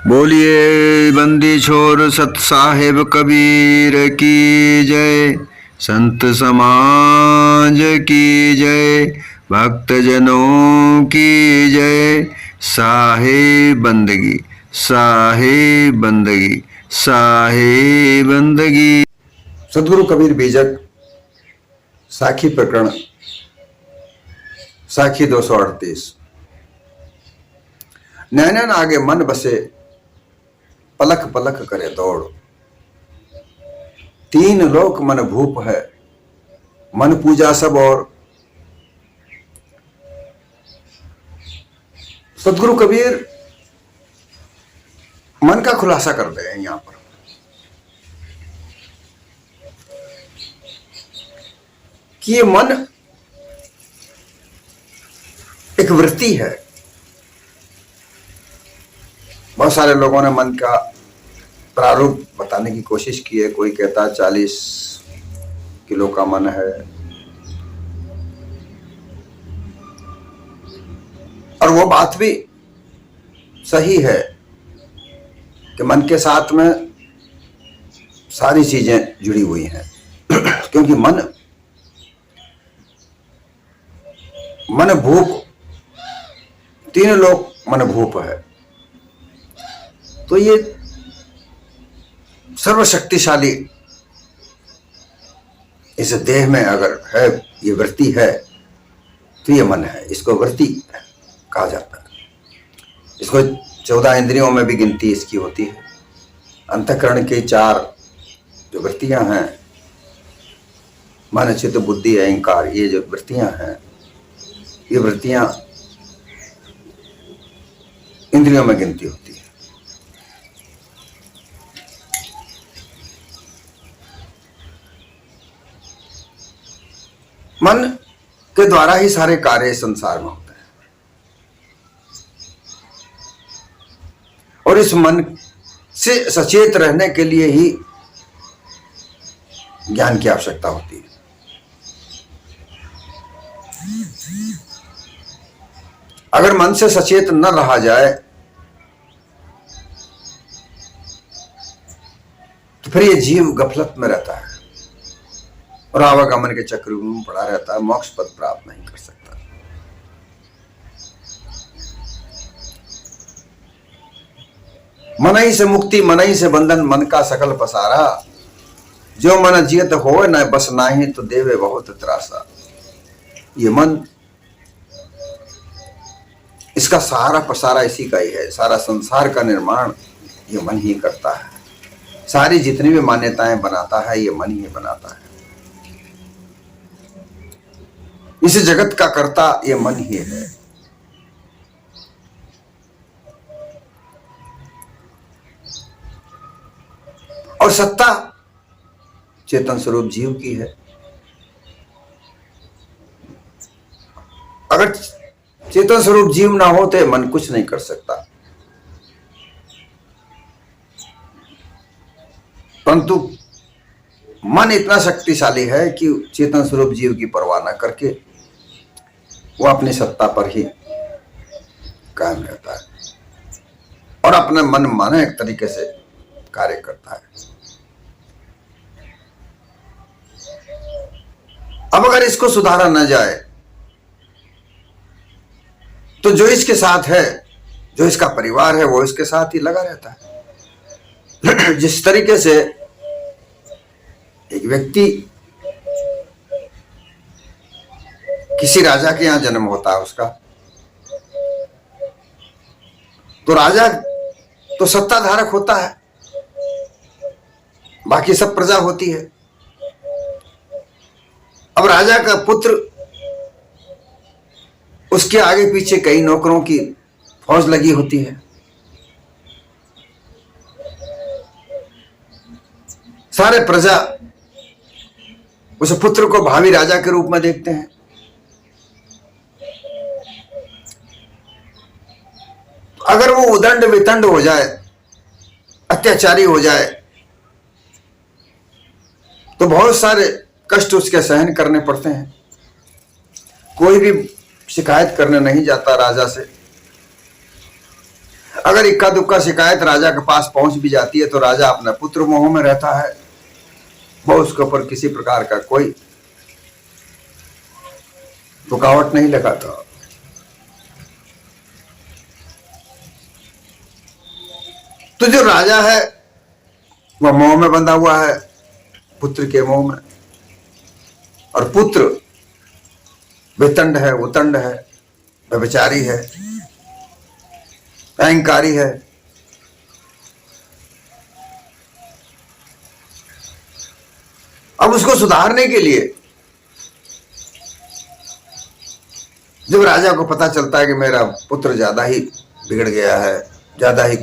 बोलिए बंदी छोर सत साहेब कबीर की जय। संत समाज की जय। भक्त जनों की जय। साहेब बंदगी, साहेब बंदगी, साहेब बंदगी। सदगुरु कबीर बीजक साखी प्रकरण साखी 238। नैनन आगे मन बसे पलक पलक करे दौड़। तीन लोक मन भूप है मन पूजा सब और। सदगुरु कबीर मन का खुलासा कर रहे हैं यहां पर कि ये मन एक वृत्ति है। बहुत सारे लोगों ने मन का प्रारूप बताने की कोशिश की है। कोई कहता 40 किलो का मन है, और वो बात भी सही है कि मन के साथ में सारी चीजें जुड़ी हुई हैं क्योंकि मन भूप, तीन लोग मन भूप है। तो ये सर्वशक्तिशाली इस देह में अगर है, ये वृत्ति है, तो ये मन है। इसको वृत्ति कहा जाता है। इसको 14 इंद्रियों में भी गिनती इसकी होती है। अंतःकरण के 4 जो वृत्तियां हैं, मन चित्त बुद्धि अहंकार, ये जो वृत्तियां हैं, ये वृत्तियां इंद्रियों में गिनती होती है। मन के द्वारा ही सारे कार्य संसार में होते हैं, और इस मन से सचेत रहने के लिए ही ज्ञान की आवश्यकता होती है। अगर मन से सचेत न रहा जाए तो फिर ये जीव गफलत में रहता है और आवागमन के चक्रव्यूह में पड़ा रहता है, मोक्ष पद प्राप्त नहीं कर सकता। मनई से मुक्ति मनई से बंधन, मन का सकल पसारा। जो मन जियत हो न बस नाही तो देवे बहुत त्रासा। ये मन, इसका सारा पसारा इसी का ही है। सारा संसार का निर्माण ये मन ही करता है। सारी जितनी भी मान्यताएं बनाता है ये मन ही बनाता है। इस जगत का कर्ता ये मन ही है। और सत्ता चेतन स्वरूप जीव की है। अगर चेतन स्वरूप जीव ना हो तो मन कुछ नहीं कर सकता। परंतु मन इतना शक्तिशाली है कि चेतन स्वरूप जीव की परवाह न करके वो अपनी सत्ता पर ही कायम रहता है और अपने मन माने एक तरीके से कार्य करता है। अब अगर इसको सुधारा न जाए तो जो इसके साथ है, जो इसका परिवार है, वो इसके साथ ही लगा रहता है। जिस तरीके से एक व्यक्ति किसी राजा के यहां जन्म होता है उसका, तो राजा तो सत्ताधारक होता है, बाकी सब प्रजा होती है। अब राजा का पुत्र, उसके आगे पीछे कई नौकरों की फौज लगी होती है। सारे प्रजा उस पुत्र को भावी राजा के रूप में देखते हैं। अगर वो उदंड वितंड हो जाए, अत्याचारी हो जाए, तो बहुत सारे कष्ट उसके सहन करने पड़ते हैं। कोई भी शिकायत करने नहीं जाता राजा से। अगर इक्का दुक्का शिकायत राजा के पास पहुंच भी जाती है तो राजा अपने पुत्र मोह में रहता है, वो उसके ऊपर किसी प्रकार का कोई रुकावट नहीं लगाता। तो जो राजा है वह मोह में बंधा हुआ है, पुत्र के मोह में, और पुत्र वितंड है, उतंड है, व्यभिचारी है, अहंकारी है। अब उसको सुधारने के लिए जब राजा को पता चलता है कि मेरा पुत्र ज्यादा ही बिगड़ गया है, ज्यादा ही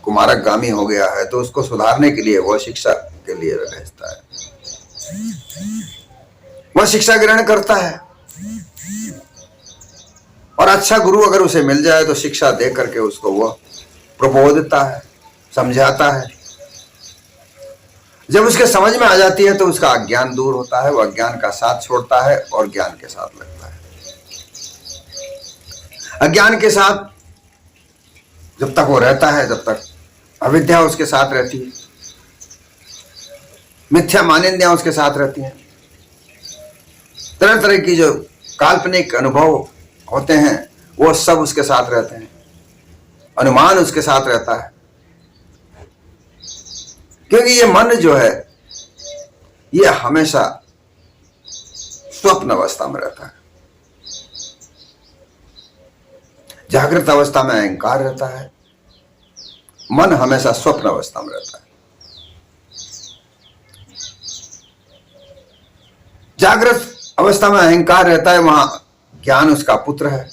कुमारकगामी हो गया है, तो उसको सुधारने के लिए वह शिक्षा के लिए भेजता है। वह शिक्षा ग्रहण करता है, और अच्छा गुरु अगर उसे मिल जाए तो शिक्षा दे करके उसको वह प्रबोधता है, समझाता है। जब उसके समझ में आ जाती है तो उसका अज्ञान दूर होता है, वह अज्ञान का साथ छोड़ता है और ज्ञान के साथ लगता है। अज्ञान के साथ जब तक वो रहता है, जब तक अविद्या उसके साथ रहती है, मिथ्या मानिंदियां उसके साथ रहती हैं, तरह तरह की जो काल्पनिक अनुभव होते हैं वो सब उसके साथ रहते हैं, अनुमान उसके साथ रहता है। क्योंकि ये मन जो है ये हमेशा स्वप्न अवस्था में रहता है। जागृत अवस्था में अहंकार रहता है, मन हमेशा स्वप्न अवस्था में रहता है। जागृत अवस्था में अहंकार रहता है, वहां ज्ञान उसका पुत्र है,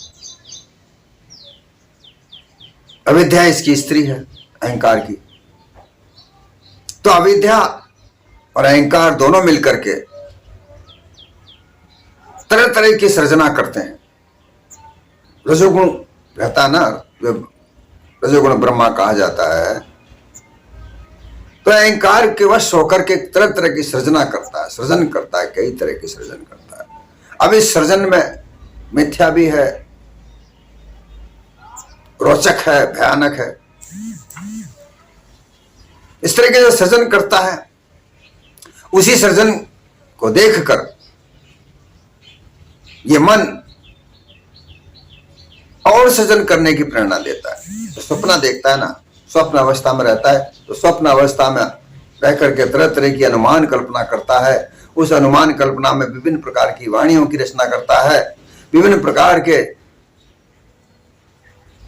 अविद्या इसकी स्त्री है, अहंकार की। तो अविद्या और अहंकार दोनों मिलकर के तरह तरह की सृजना करते हैं। रजोगुण रहता ना, रजोगुण ब्रह्मा कहा जाता है। तो अहंकार के वश होकर के तरह तरह की सृजना करता है, सृजन करता है, कई तरह की सृजन करता है। अब इस सृजन में मिथ्या भी है, रोचक है, भयानक है। इस तरह के जो सृजन करता है, उसी सृजन को देखकर ये मन और सृजन करने की प्रेरणा देता है। तो स्वप्न देखता है ना, स्वप्न अवस्था में रहता है, तो स्वप्न अवस्था में रह करके तरह तरह की अनुमान कल्पना करता है। उस अनुमान कल्पना में विभिन्न प्रकार की वाणियों की रचना करता है, विभिन्न प्रकार के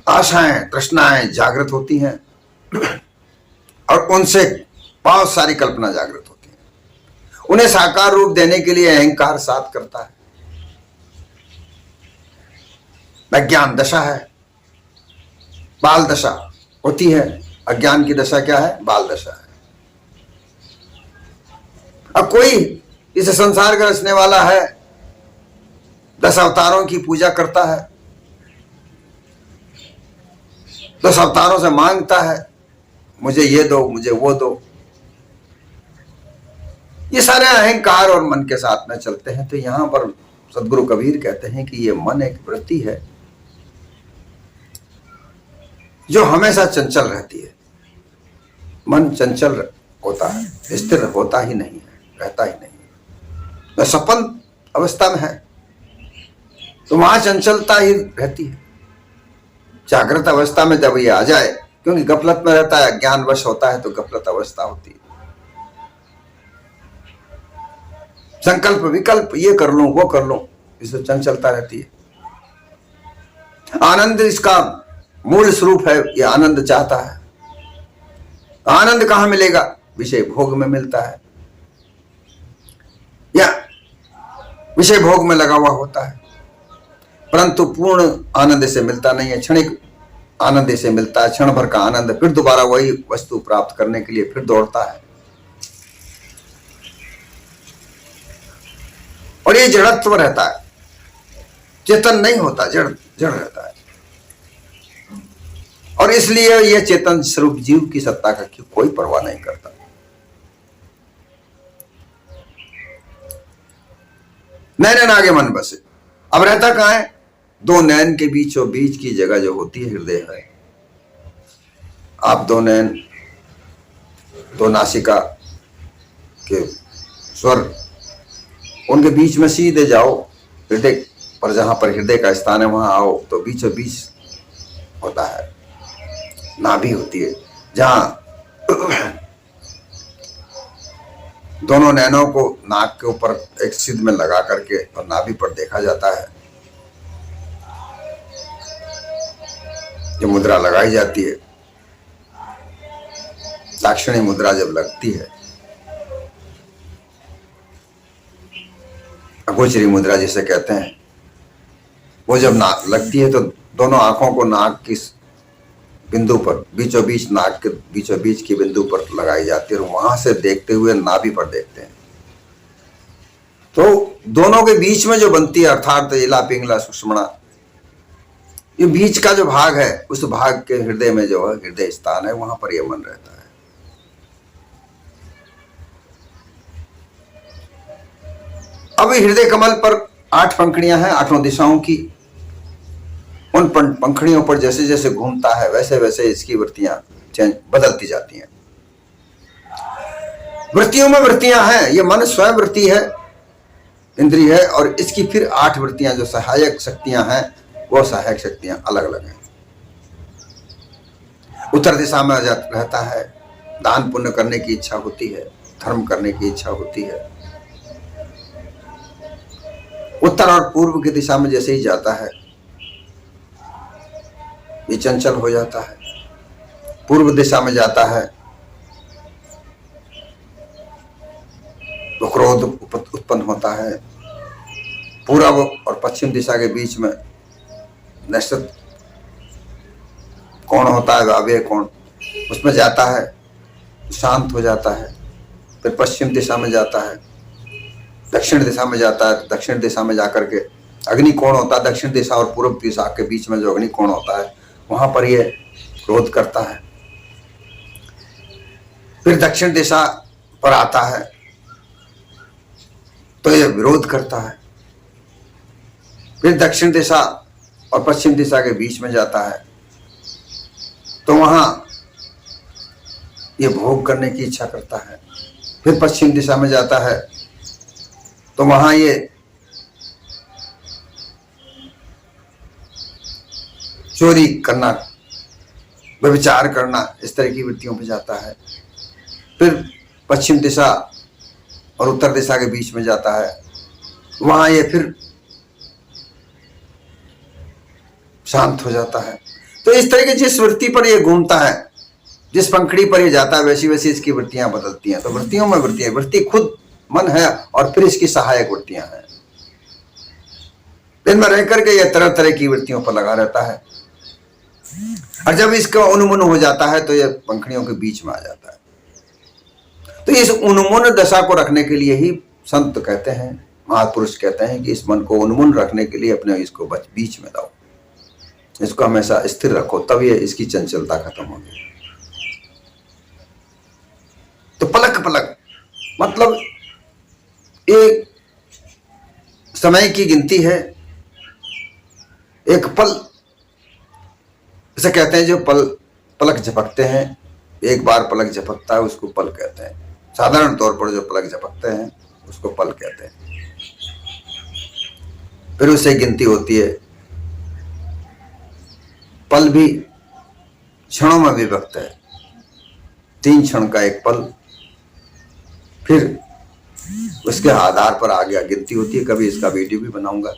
आशाएं, तृष्णाएं जागृत होती हैं और उनसे बहुत सारी कल्पना जागृत होती है। उन्हें साकार रूप देने के लिए अहंकार साथ करता है। अज्ञान दशा है, बाल दशा होती है। अज्ञान की दशा क्या है? बाल दशा है। अब कोई इस संसार का रचने वाला है, 10 अवतारों की पूजा करता है, 10 अवतारों से मांगता है मुझे ये दो, मुझे वो दो। ये सारे अहंकार और मन के साथ में चलते हैं। तो यहां पर सदगुरु कबीर कहते हैं कि ये मन एक वृत्ति है जो हमेशा चंचल रहती है। मन चंचल होता है, स्थिर होता ही नहीं है, रहता ही नहीं है। तो सपन अवस्था में है तो वहां चंचलता ही रहती है। जागृत अवस्था में जब ये आ जाए, क्योंकि गफलत में रहता है, ज्ञान वश होता है, तो गफलत अवस्था होती है। संकल्प विकल्प, ये कर लूं, वो कर लूं, इससे चंचलता रहती है। आनंद इसका मूल स्वरूप है, ये आनंद चाहता है। आनंद कहां मिलेगा? विषय भोग में मिलता है, या विषय भोग में लगा हुआ होता है, परंतु पूर्ण आनंद से मिलता नहीं है। क्षणिक आनंद से मिलता है, क्षण भर का आनंद, फिर दोबारा वही वस्तु प्राप्त करने के लिए फिर दौड़ता है। और ये जड़त्व रहता है, चेतन नहीं होता, जड़ जड़ रहता है। और इसलिए यह चेतन स्वरूप जीव की सत्ता का कोई परवाह नहीं करता। नैन आगे मन बसे। अब रहता कहां है? दो नैन के बीचों बीच की जगह जो होती है हृदय है। आप दो नयन, दो नासिका के स्वर, उनके बीच में सीधे जाओ, हृदय पर, जहां पर हृदय का स्थान है वहां आओ, तो बीचों बीच होता है, नाभि होती है, जहां दोनों नैनों को नाक के ऊपर एक सिद्ध में लगा करके और नाभि पर देखा जाता है। जो मुद्रा लगाई जाती है, दाक्षिणी मुद्रा जब लगती है, अगोचरी मुद्रा जिसे कहते हैं, वो जब नाक लगती है तो दोनों आंखों को नाक की बिंदु पर, बीचों बीच, नाक के बीचों बीच की बिंदु पर लगाई जाती है और वहां से देखते हुए नाभि पर देखते हैं। तो दोनों के बीच में जो बनती है, अर्थात इला पिंगला सुषुम्ना, ये बीच का जो भाग है, उस भाग के हृदय में जो है हृदय स्थान है, वहां पर यह मन रहता है। अब हृदय कमल पर 8 पंखुड़ियां हैं, 8 दिशाओं की। उन पंखुड़ियों पर जैसे जैसे घूमता है वैसे वैसे इसकी वृत्तियां बदलती जाती हैं। वृत्तियों में वृत्तियां हैं, ये मन स्वयं वृत्ति है, इंद्रिय है, और इसकी फिर 8 वृत्तियां जो सहायक शक्तियां हैं, वो सहायक शक्तियां अलग अलग हैं। उत्तर दिशा में रहता है, दान पुण्य करने की इच्छा होती है, धर्म करने की इच्छा होती है। उत्तर और पूर्व की दिशा में जैसे ही जाता है, ये चंचल हो जाता है। पूर्व दिशा में जाता है तो क्रोध उत्पन्न होता है। पूर्व और पश्चिम दिशा के बीच में नैश्चिक कोण होता है, वायव्य कोण, उसमें जाता है, शांत हो जाता है। फिर पश्चिम दिशा में जाता है, दक्षिण दिशा में जाता है, दक्षिण दिशा में जाकर के अग्नि कोण होता है। दक्षिण दिशा और पूर्व दिशा के बीच में जो अग्नि कोण होता है, वहां पर ये क्रोध करता है। फिर दक्षिण दिशा पर आता है तो ये विरोध करता है। फिर दक्षिण दिशा और पश्चिम दिशा के बीच में जाता है तो वहां ये भोग करने की इच्छा करता है। फिर पश्चिम दिशा में जाता है तो वहां ये चोरी करना, व्यभिचार करना, इस तरह की वृत्तियों पे जाता है। फिर पश्चिम दिशा और उत्तर दिशा के बीच में जाता है, वहां ये फिर शांत हो जाता है। तो इस तरह की जिस वृत्ति पर ये घूमता है, जिस पंखड़ी पर ये जाता है, वैसी वैसी इसकी वृत्तियां बदलती हैं। तो वृत्तियों में वृत्तियां, वृत्ति खुद मन है और फिर इसकी सहायक वृत्तियां हैं। दिन में रह करके यह तरह तरह की वृत्तियों पर लगा रहता है, और जब इसका उन्मूलन हो जाता है तो यह पंखड़ियों के बीच में आ जाता है। तो इस उन्मूलन दशा को रखने के लिए ही संत कहते हैं, महापुरुष कहते हैं कि इस मन को उन्मूलन रखने के लिए अपने इसको बीच में लाओ, इसको हमेशा स्थिर रखो, तब ये इसकी चंचलता खत्म होगी। तो पलक पलक मतलब एक समय की गिनती है, एक पल इसे कहते हैं। जो पलक झपकते हैं, एक बार पलक झपकता है उसको पल कहते हैं। साधारण तौर पर जो पलक झपकते हैं उसको पल कहते हैं। फिर उससे गिनती होती है। पल भी क्षणों में विभक्त है, 3 क्षण का एक पल, फिर उसके आधार पर आगे गिनती होती है। कभी इसका वीडियो भी बनाऊंगा।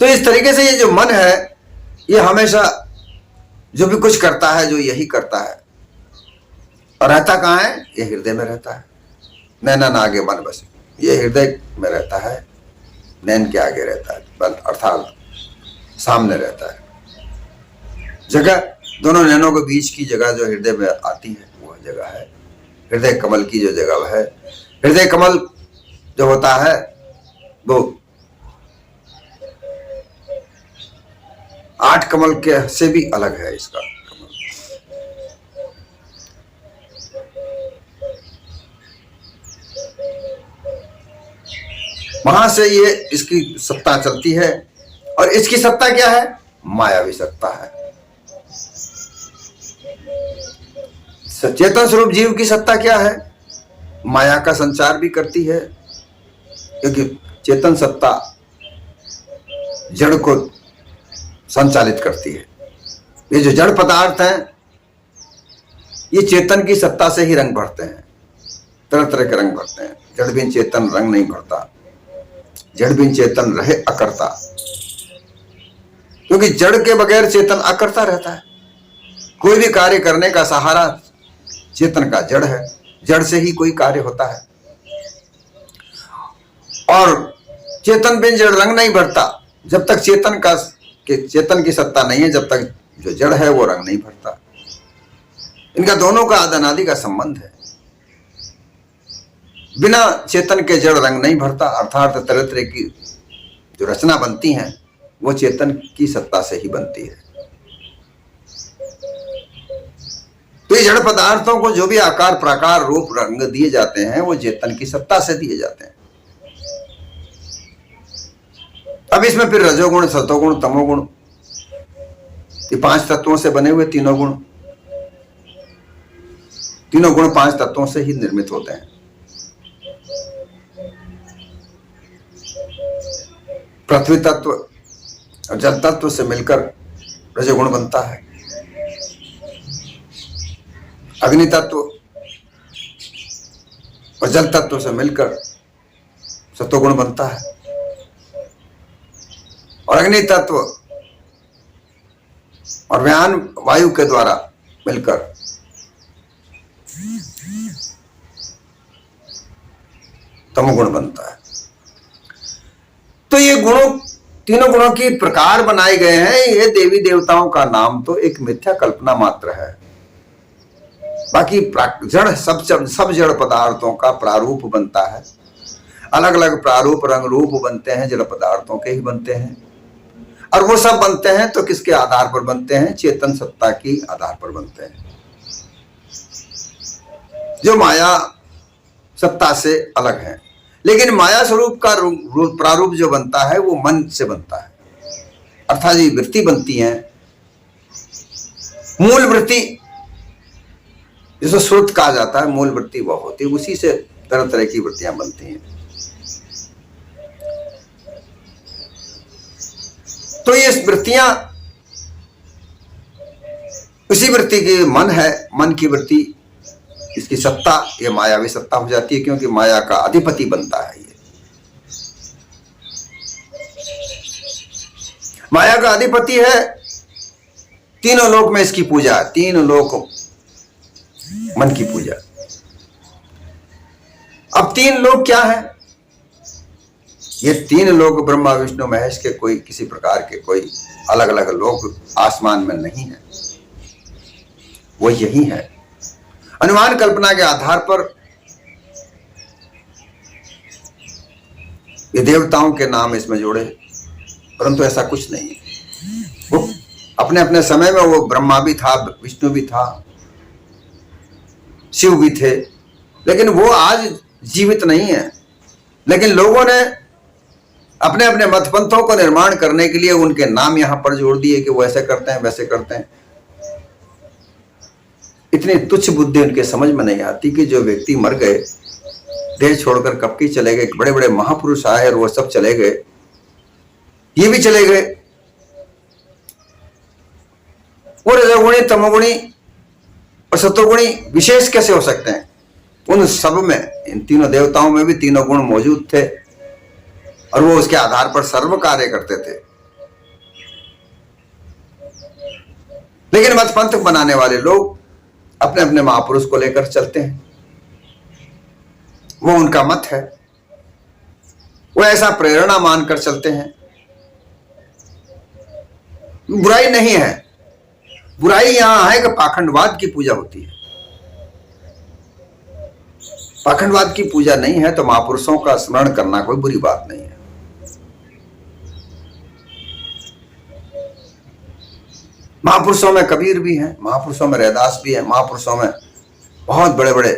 तो इस तरीके से ये जो मन है, ये हमेशा जो भी कुछ करता है, जो यही करता है, और रहता कहाँ है? ये हृदय में रहता है। नैनन आगे मन बसे, ये हृदय में रहता है, नैन के आगे रहता है, अर्थात सामने रहता है। जगह दोनों नैनों के बीच की जगह जो हृदय में आती है, वह जगह है हृदय कमल की जो जगह है। हृदय कमल जो होता है वो 8 कमल के से भी अलग है। इसका कमल वहां से ये इसकी सत्ता चलती है, और इसकी सत्ता क्या है? मायावी सत्ता है। चेतन स्वरूप जीव की सत्ता क्या है? माया का संचार भी करती है, क्योंकि चेतन सत्ता जड़ को संचालित करती है। ये जो जड़ पदार्थ हैं, ये चेतन की सत्ता से ही रंग भरते हैं, तरह तरह के रंग भरते हैं। जड़ बिन चेतन रंग नहीं भरता, जड़ बिन चेतन रहे अकर्ता, क्योंकि जड़ के बगैर चेतन अकर्ता रहता है। कोई भी कार्य करने का सहारा चेतन का जड़ है, जड़ से ही कोई कार्य होता है। और चेतन बिन जड़ रंग नहीं भरता। जब तक चेतन की सत्ता नहीं है, जब तक जो जड़ है वो रंग नहीं भरता। इनका दोनों का अनादि का संबंध है। बिना चेतन के जड़ रंग नहीं भरता, अर्थात तरह तरह की जो रचना बनती हैं वो चेतन की सत्ता से ही बनती है। तो ये जड़ पदार्थों को जो भी आकार प्रकार रूप रंग दिए जाते हैं वो चेतन की सत्ता से दिए जाते हैं। अब इसमें फिर रजोगुण, सतोगुण, तमोगुण, ये 5 तत्वों से बने हुए तीनों गुण 5 तत्वों से ही निर्मित होते हैं। पृथ्वी तत्व और जल तत्व से मिलकर रजोगुण बनता है। अग्नि तत्व और जल तत्व से मिलकर सतोगुण बनता है। और अग्नि तत्व और व्यान वायु के द्वारा मिलकर तमोगुण बनता है। तो ये तीनों गुणों की प्रकार बनाए गए हैं। ये देवी देवताओं का नाम तो एक मिथ्या कल्पना मात्र है। बाकी जड़ सब जड़ पदार्थों का प्रारूप बनता है। अलग अलग प्रारूप रंग रूप बनते हैं, जड़ पदार्थों के ही बनते हैं। और वो सब बनते हैं तो किसके आधार पर बनते हैं? चेतन सत्ता की आधार पर बनते हैं, जो माया सत्ता से अलग है। लेकिन माया स्वरूप का प्रारूप जो बनता है वो मन से बनता है, अर्थात ये वृत्ति बनती है। मूल वृत्ति जिसे श्रुत कहा जाता है, मूल वृत्ति वह होती है, उसी से तरह तरह की वृत्तियां बनती हैं। तो ये वृत्तियां, उसी वृत्ति की मन है, मन की वृत्ति, इसकी सत्ता ये मायावी सत्ता हो जाती है, क्योंकि माया का अधिपति बनता है। ये माया का अधिपति है। तीनों लोक में इसकी पूजा है, 3 लोक मन की पूजा। अब 3 लोक क्या है? ये 3 लोक ब्रह्मा विष्णु महेश के कोई किसी प्रकार के कोई अलग अलग लोक आसमान में नहीं है, वो यही है। अनुमान कल्पना के आधार पर ये देवताओं के नाम इसमें जोड़े, परंतु ऐसा कुछ नहीं है। वो अपने अपने समय में वो ब्रह्मा भी था, विष्णु भी था, शिव भी थे, लेकिन वो आज जीवित नहीं है। लेकिन लोगों ने अपने अपने मतपंथों को निर्माण करने के लिए उनके नाम यहां पर जोड़ दिए कि वो ऐसे करते हैं वैसे करते हैं। इतनी तुच्छ बुद्धि उनके समझ में नहीं आती कि जो व्यक्ति मर गए, देह छोड़कर कब की चले गए, बड़े बड़े महापुरुष आए और वो सब चले गए, ये भी चले गए। वो रजोगुणी, तमोगुणी और सतोगुणी विशेष कैसे हो सकते हैं? उन सब में, इन तीनों देवताओं में भी तीनों गुण मौजूद थे और वो उसके आधार पर सर्व कार्य करते थे। लेकिन मतपंथ बनाने वाले लोग अपने अपने महापुरुष को लेकर चलते हैं, वो उनका मत है, वो ऐसा प्रेरणा मानकर चलते हैं। बुराई नहीं है, बुराई यहां है कि पाखंडवाद की पूजा होती है। पाखंडवाद की पूजा नहीं है तो महापुरुषों का स्मरण करना कोई बुरी बात नहीं है। महापुरुषों में कबीर भी हैं, महापुरुषों में रैदास भी है, महापुरुषों में बहुत बड़े बड़े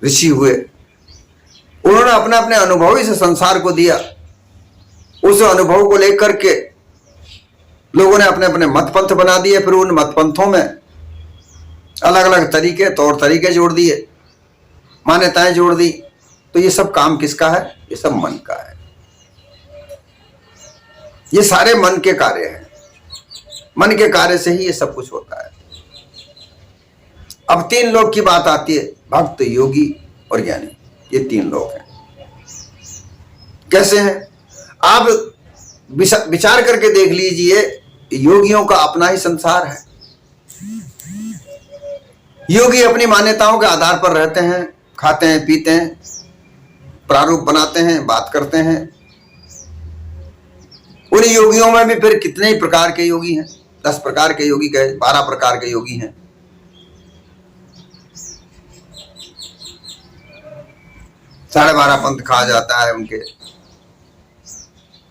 ऋषि हुए। उन्होंने अपने अपने अनुभव से संसार को दिया। उस अनुभव को लेकर के लोगों ने अपने अपने मतपंथ बना दिए। फिर उन मतपंथों में अलग अलग तरीके, तौर तरीके जोड़ दिए, मान्यताएं जोड़ दी। तो ये सब काम किसका है? ये सब मन का है। ये सारे मन के कार्य हैं। मन के कार्य से ही ये सब कुछ होता है। अब 3 लोग की बात आती है, भक्त, योगी और ज्ञानी। ये 3 लोग हैं। कैसे हैं? आप विचार करके देख लीजिए, योगियों का अपना ही संसार है। योगी अपनी मान्यताओं के आधार पर रहते हैं, खाते हैं, पीते हैं, प्रारूप बनाते हैं, बात करते हैं। उन योगियों में भी फिर कितने ही प्रकार के योगी हैं। 10 प्रकार के योगी गए, 12 प्रकार के योगी हैं। साढ़े 12 पंथ कहा जाता है उनके।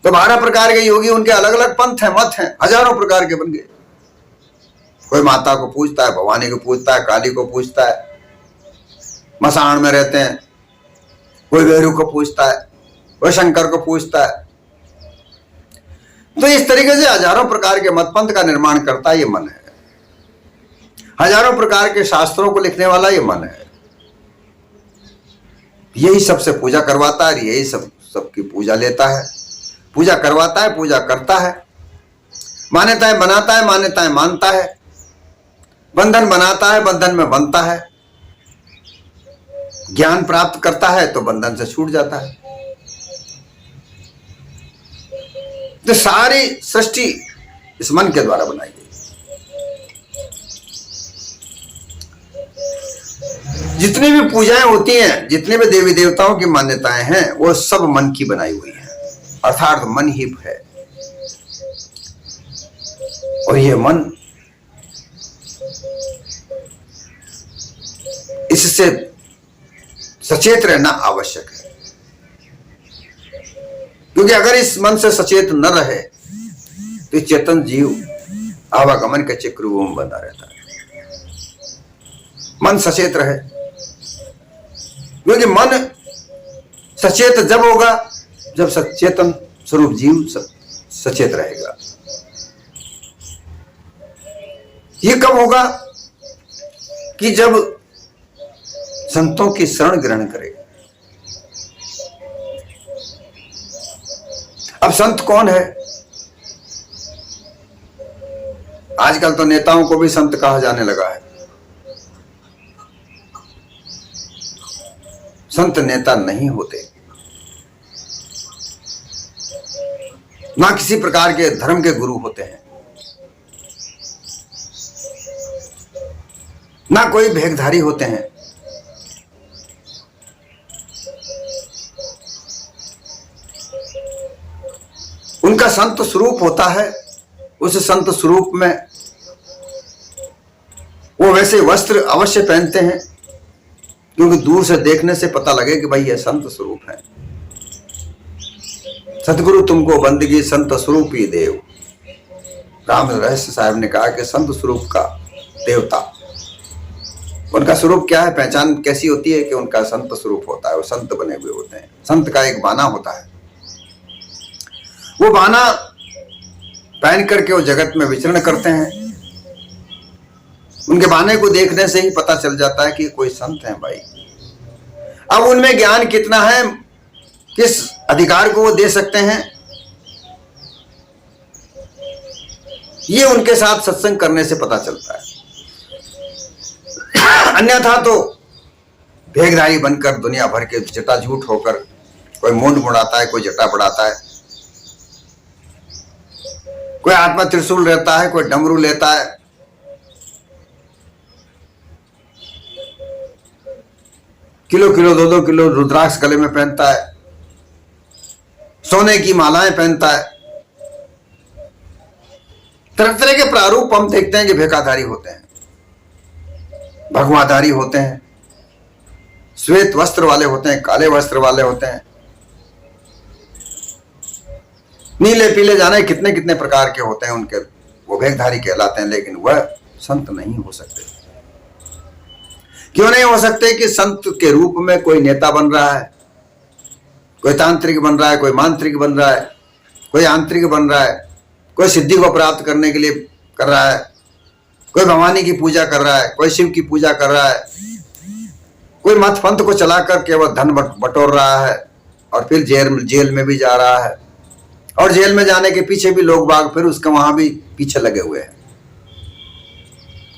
तो 12 प्रकार के योगी, उनके अलग अलग पंथ हैं, मत हैं, हजारों प्रकार के बन गए। कोई माता को पूजता है, भवानी को पूजता है, काली को पूजता है, मसाण में रहते हैं। कोई वेरू को पूजता है, कोई शंकर को पूजता है। तो इस तरीके से हजारों प्रकार के मत पंथ का निर्माण करता ये मन है। हजारों प्रकार के शास्त्रों को लिखने वाला ये मन है। यही सबसे पूजा करवाता है, यही सबकी पूजा लेता है, पूजा करवाता है, पूजा करता है, मान्यताएं बनाता है, मान्यताएं मानता है, बंधन बनाता है, बंधन में बनता है, ज्ञान प्राप्त करता है तो बंधन से छूट जाता है। तो सारी सृष्टि इस मन के द्वारा बनाई गई। जितनी भी पूजाएं होती हैं, जितने भी देवी देवताओं की मान्यताएं हैं, वो सब मन की बनाई हुई हैं, अर्थात मन ही है। और ये मन इससे सचेत रहना आवश्यक है, क्योंकि अगर इस मन से सचेत न रहे तो चेतन जीव आवागमन के चक्र में बंधा रहता है। मन सचेत रहे, क्योंकि मन सचेत जब होगा जब सचेतन स्वरूप जीव सचेत रहेगा। ये कब होगा? कि जब संतों की शरण ग्रहण करेगा। अब संत कौन है? आजकल तो नेताओं को भी संत कहा जाने लगा है। संत नेता नहीं होते, ना किसी प्रकार के धर्म के गुरु होते हैं, ना कोई भेखधारी होते हैं। उनका संत स्वरूप होता है। उस संत स्वरूप में वो वैसे वस्त्र अवश्य पहनते हैं, क्योंकि दूर से देखने से पता लगे कि भाई यह संत स्वरूप है। सतगुरु तुमको बंदगी संत स्वरूप ही देव। राम रहस्य साहब ने कहा कि संत स्वरूप का देवता, उनका स्वरूप क्या है, पहचान कैसी होती है कि उनका संत स्वरूप होता है, वो संत बने हुए होते हैं। संत का एक बाना होता है, वो बाना पहन करके वो जगत में विचरण करते हैं। उनके बाने को देखने से ही पता चल जाता है कि कोई संत है भाई। अब उनमें ज्ञान कितना है, किस अधिकार को वो दे सकते हैं, ये उनके साथ सत्संग करने से पता चलता है। अन्यथा तो भेखधारी बनकर दुनिया भर के जटा झूठ होकर कोई मुंड मुड़ाता है, कोई जटा बढ़ाता है, कोई आत्मा त्रिशूल रहता है, कोई डमरू लेता है, किलो 2 किलो रुद्राक्ष गले में पहनता है, सोने की मालाएं पहनता है। तरह तरह के प्रारूप हम देखते हैं कि भेखाधारी होते हैं, भगवाधारी होते हैं, श्वेत वस्त्र वाले होते हैं, काले वस्त्र वाले होते हैं, नीले पीले जाने कितने कितने प्रकार के होते हैं उनके, वो भेखधारी कहलाते हैं। लेकिन वह संत नहीं हो सकते। क्यों नहीं हो सकते? कि संत के रूप में कोई नेता बन रहा है, कोई तांत्रिक बन रहा है, कोई मांत्रिक बन रहा है, कोई आंतरिक बन रहा है, कोई सिद्धि को प्राप्त करने के लिए कर रहा है, कोई भवानी की पूजा कर रहा है, कोई शिव की पूजा कर रहा है, कोई मत पंथ को चलाकर केवल धन बटोर रहा है और फिर जेल में भी जा रहा है, और जेल में जाने के पीछे भी लोग बाग फिर उसके वहां भी पीछे लगे हुए हैं।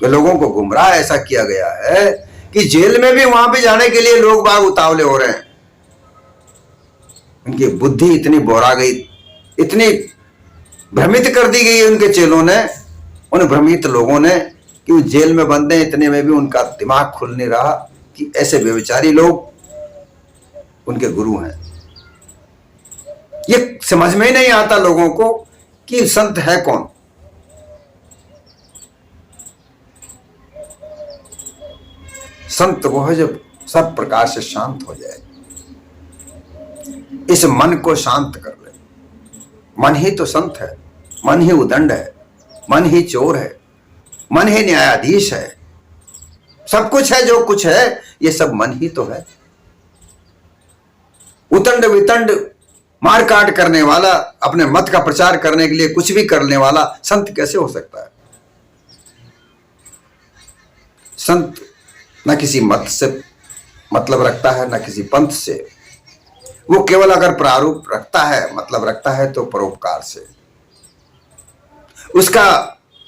तो लोगों को गुमराह ऐसा किया गया है कि जेल में भी वहां भी जाने के लिए लोग बाग उतावले हो रहे हैं। उनकी बुद्धि इतनी बोरा गई, इतनी भ्रमित कर दी गई उनके चेलों ने, उन भ्रमित लोगों ने, कि वो जेल में बंद हैं, इतने में भी उनका दिमाग खुल नहीं रहा कि ऐसे बेविचारी लोग उनके गुरु हैं। ये समझ में ही नहीं आता लोगों को कि संत है कौन। संत वो है जो सब प्रकार से शांत हो जाए, इस मन को शांत कर ले। मन ही तो संत है, मन ही उदंड है, मन ही चोर है, मन ही न्यायाधीश है। सब कुछ है जो कुछ है, ये सब मन ही तो है। उतंड वितंड मार काट करने वाला, अपने मत का प्रचार करने के लिए कुछ भी करने वाला संत कैसे हो सकता है? संत न किसी मत से मतलब रखता है, न किसी पंथ से। वो केवल अगर प्रारूप रखता है, मतलब रखता है, तो परोपकार से। उसका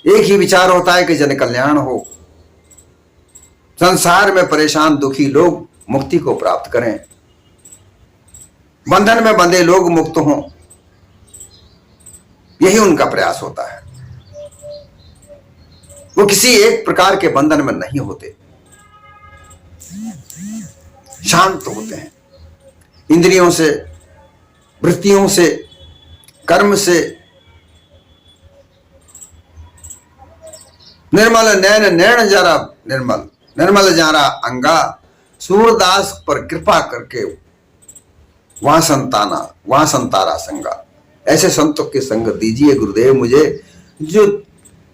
एक ही विचार होता है कि जन कल्याण हो, संसार में परेशान दुखी लोग मुक्ति को प्राप्त करें, बंधन में बंधे लोग मुक्त हों। यही उनका प्रयास होता है। वो किसी एक प्रकार के बंधन में नहीं होते, शांत होते हैं। इंद्रियों से, वृत्तियों से, कर्म से। निर्मल नैन नैन जरा निर्मल, निर्मल जारा अंगा, सूरदास पर कृपा करके वहां संतारा संगा। ऐसे संतों के संग दीजिए गुरुदेव मुझे, जो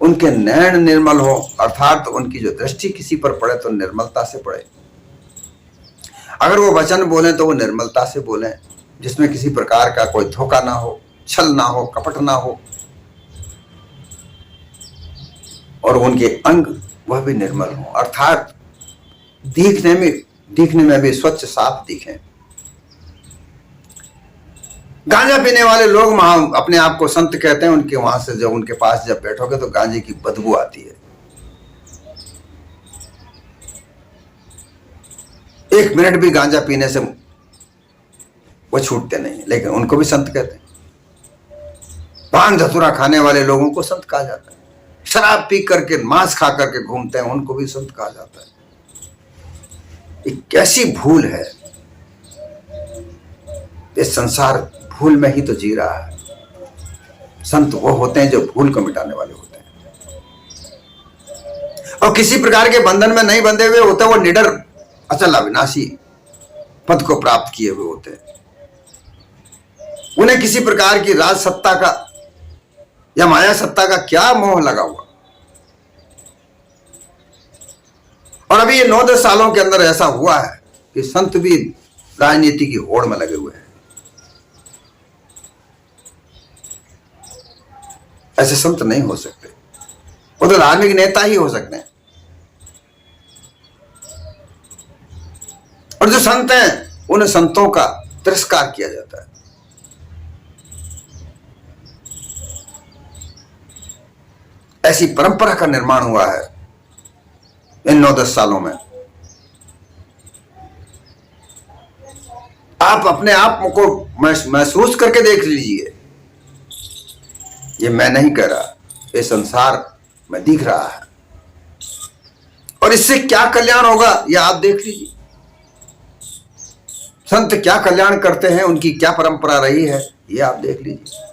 उनके नैन निर्मल हो, अर्थात उनकी जो दृष्टि किसी पर पड़े तो निर्मलता से पड़े। अगर वो वचन बोले तो वो निर्मलता से बोले, जिसमें किसी प्रकार का कोई धोखा ना हो, छल ना हो, कपट ना हो, और उनके अंग वह भी निर्मल हो, अर्थात दिखने में भी स्वच्छ साफ दिखें। गांजा पीने वाले लोग वहां अपने आप को संत कहते हैं, उनके वहां से जब उनके पास जब बैठोगे तो गांजे की बदबू आती है। एक मिनट भी गांजा पीने से वो छूटते नहीं, लेकिन उनको भी संत कहते हैं। पान धतूरा खाने वाले लोगों को संत कहा जाता है। शराब पी करके, मांस खा करके घूमते हैं, उनको भी संत कहा जाता है। ये कैसी भूल है! ये संसार भूल में ही तो जी रहा है। संत वो होते हैं जो भूल को मिटाने वाले होते हैं, और किसी प्रकार के बंधन में नहीं बंधे हुए होते। वो निडर, अचल, अविनाशी पद को प्राप्त किए हुए होते हैं। उन्हें किसी प्रकार की राज सत्ता का या माया सत्ता का क्या मोह लगा हुआ। और अभी ये 9-10 सालों के अंदर ऐसा हुआ है कि संत भी राजनीति की होड़ में लगे हुए हैं। ऐसे संत नहीं हो सकते, वो तो धार्मिक नेता ही हो सकते हैं। और जो संत हैं, उन संतों का तिरस्कार किया जाता है। ऐसी परंपरा का निर्माण हुआ है इन 9-10 सालों में। आप अपने आप को महसूस करके देख लीजिए। ये मैं नहीं कह रहा, ये संसार में दिख रहा है। और इससे क्या कल्याण होगा, यह आप देख लीजिए। संत क्या कल्याण करते हैं, उनकी क्या परंपरा रही है, ये आप देख लीजिए।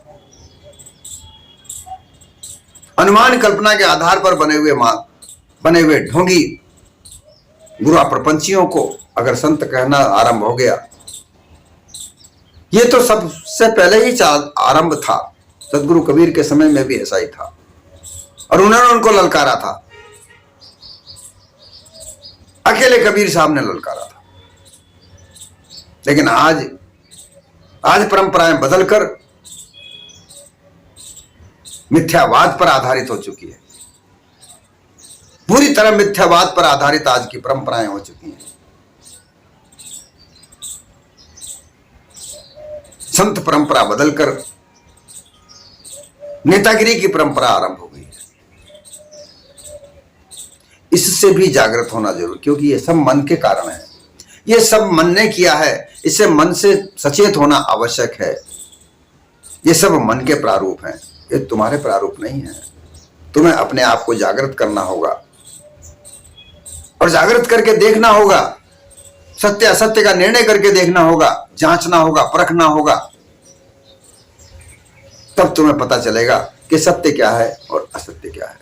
अनुमान कल्पना के आधार पर बने हुए ढोंगी गुरु प्रपंचियों को अगर संत कहना आरंभ हो गया, ये तो सबसे पहले ही आरंभ था। सदगुरु कबीर के समय में भी ऐसा ही था, और उन्होंने उनको ललकारा था। अकेले कबीर साहब ने ललकारा था। लेकिन आज परंपराएं बदलकर मिथ्यावाद पर आधारित हो चुकी है। पूरी तरह मिथ्यावाद पर आधारित आज की परंपराएं हो चुकी हैं। संत परंपरा बदलकर नेतागिरी की परंपरा आरंभ हो गई है। इससे भी जागृत होना जरूर, क्योंकि ये सब मन के कारण है। ये सब मन ने किया है, इससे मन से सचेत होना आवश्यक है। ये सब मन के प्रारूप हैं, ये तुम्हारे प्रारूप नहीं है। तुम्हें अपने आप को जागृत करना होगा और जागृत करके देखना होगा, सत्य असत्य का निर्णय करके देखना होगा, जांचना होगा, परखना होगा। तब तुम्हें पता चलेगा कि सत्य क्या है और असत्य क्या है।